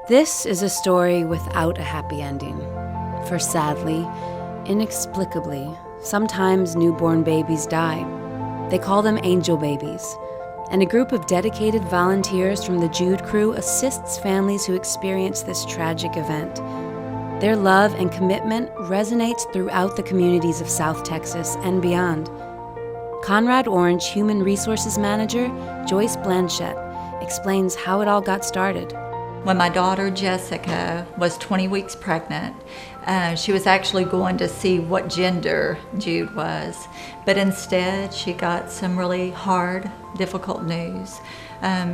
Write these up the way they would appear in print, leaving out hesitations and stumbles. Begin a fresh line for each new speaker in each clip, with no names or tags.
This is a story without a happy ending. For sadly, inexplicably, sometimes newborn babies die. They call them angel babies. And a group of dedicated volunteers from the Jude crew assists families who experience this tragic event. Their love and commitment resonates throughout the communities of South Texas and beyond. Conrad Orange Human Resources Manager Joyce Blanchette explains how it all got started.
When my daughter Jessica was 20 weeks pregnant, she was actually going to see what gender Jude was, but instead she got some really hard, difficult news.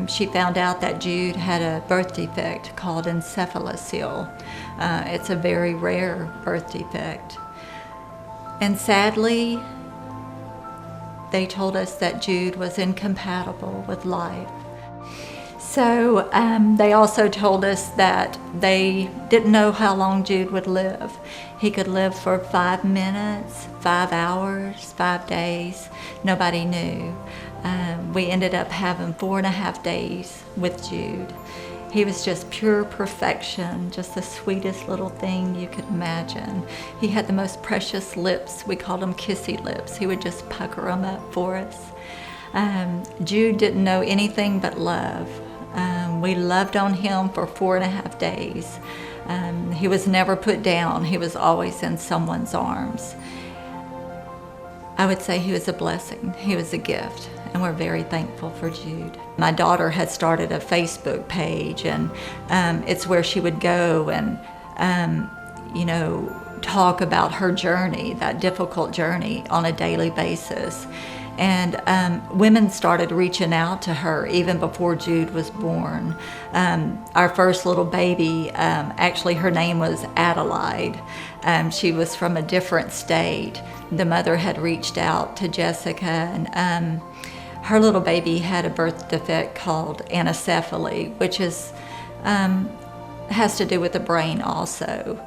She found out that Jude had a birth defect called encephalocele. It's a very rare birth defect. And sadly, they told us that Jude was incompatible with life. So they also told us that they didn't know how long Jude would live. He could live for 5 minutes, 5 hours, 5 days. Nobody knew. We ended up having 4.5 days with Jude. He was just pure perfection, just the sweetest little thing you could imagine. He had the most precious lips. We called them kissy lips. He would just pucker them up for us. Jude didn't know anything but love. We loved on him for 4.5 days. He was never put down. He was always in someone's arms. I would say he was a blessing. He was a gift, and we're very thankful for Jude. My daughter had started a Facebook page, and it's where she would go and, talk about her journey, that difficult journey, on a daily basis. And women started reaching out to her even before Jude was born. Our first little baby, actually her name was Adelaide. She was from a different state. The mother had reached out to Jessica, and her little baby had a birth defect called anencephaly, which has to do with the brain also.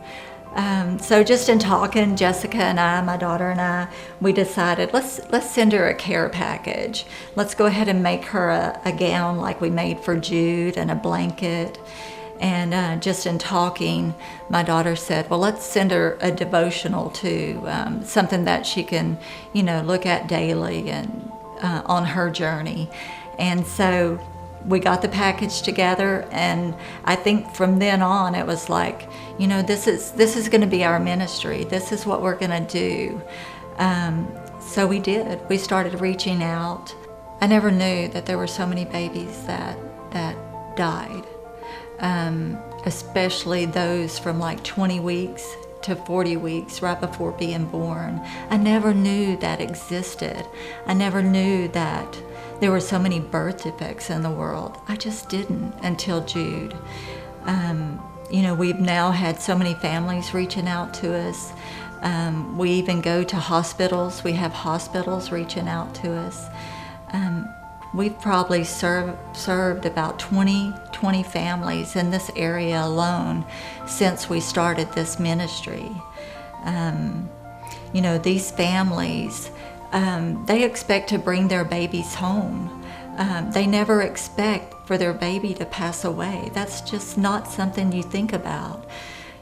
So just in talking, Jessica and I, my daughter and I, we decided let's send her a care package. Let's go ahead and make her a gown like we made for Jude, and a blanket. And just in talking, my daughter said, well, let's send her a devotional too, something that she can, look at daily and on her journey. And so we got the package together, and I think from then on it was like, this is going to be our ministry. This is what we're going to do. So we did. We started reaching out. I never knew that there were so many babies that died, especially those from like 20 weeks to 40 weeks right before being born. I never knew that existed. I never knew that there were so many birth defects in the world. I just didn't until Jude. We've now had so many families reaching out to us. We even go to hospitals. We have hospitals reaching out to us. We've probably served about 20 families in this area alone since we started this ministry. These families, they expect to bring their babies home. They never expect for their baby to pass away. That's just not something you think about.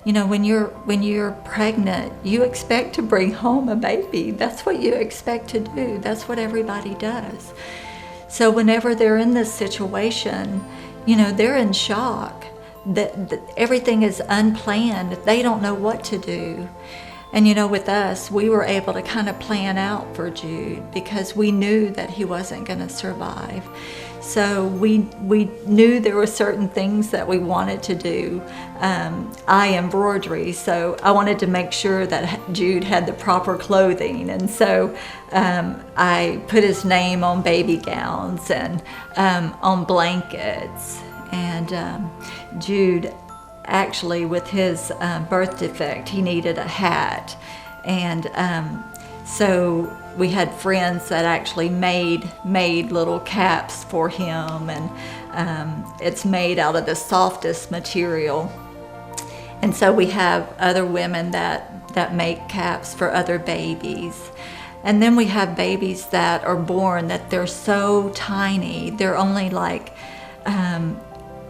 When you're pregnant, you expect to bring home a baby. That's what you expect to do. That's what everybody does. So whenever they're in this situation, they're in shock. That everything is unplanned. They don't know what to do. And with us, we were able to kind of plan out for Jude because we knew that he wasn't going to survive. So we knew there were certain things that we wanted to do. I embroidery, so I wanted to make sure that Jude had the proper clothing. And so I put his name on baby gowns and on blankets. And Jude, actually, with his birth defect, he needed a hat. And so we had friends that actually made little caps for him, and it's made out of the softest material. And so we have other women that make caps for other babies. And then we have babies that are born that they're so tiny, they're only like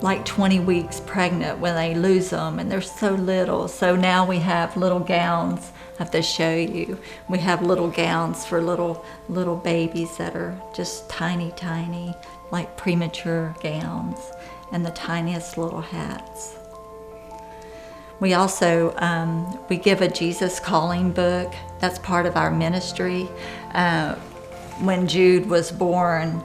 like 20 weeks pregnant when they lose them, and they're so little. So now we have little gowns. I have to show you. We have little gowns for little babies that are just tiny, like premature gowns, and the tiniest little hats. We also, we give a Jesus Calling book. That's part of our ministry. When Jude was born,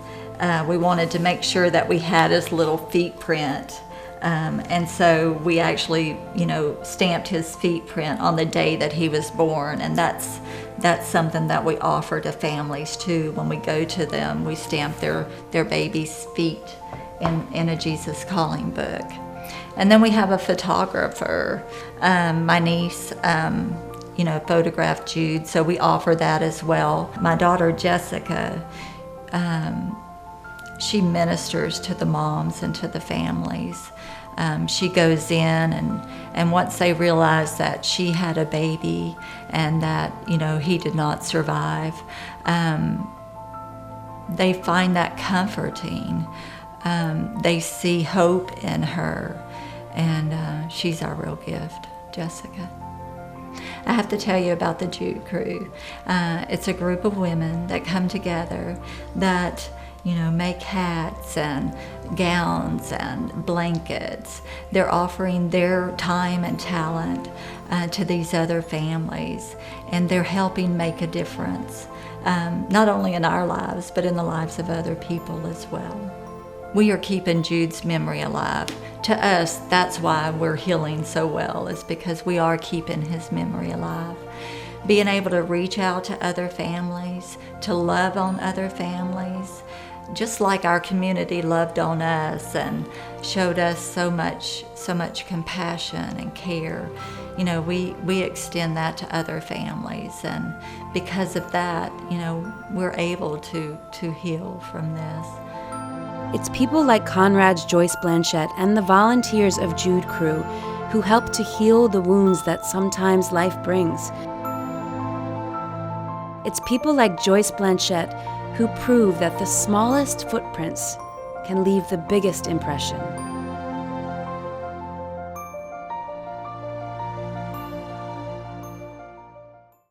we wanted to make sure that we had his little feet print. And so we actually, stamped his feet print on the day that he was born. And that's something that we offer to families too. When we go to them, we stamp their baby's feet in a Jesus Calling book. And then we have a photographer. My niece, photographed Jude, so we offer that as well. My daughter Jessica, she ministers to the moms and to the families. She goes in, and once they realize that she had a baby and that he did not survive, they find that comforting. They see hope in her, and she's our real gift, Jessica. I have to tell you about the Jude crew. It's a group of women that come together that make hats and gowns and blankets. They're offering their time and talent to these other families, and they're helping make a difference, not only in our lives, but in the lives of other people as well. We are keeping Jude's memory alive. To us, that's why we're healing so well, is because we are keeping his memory alive. Being able to reach out to other families, to love on other families, just like our community loved on us and showed us so much compassion and care. We extend that to other families, and because of that, we're able to heal from this.
It's people like Conrad's Joyce Blanchette and the volunteers of Jude Crew who help to heal the wounds that sometimes life brings. It's people like Joyce Blanchette who prove that the smallest footprints can leave the biggest impression.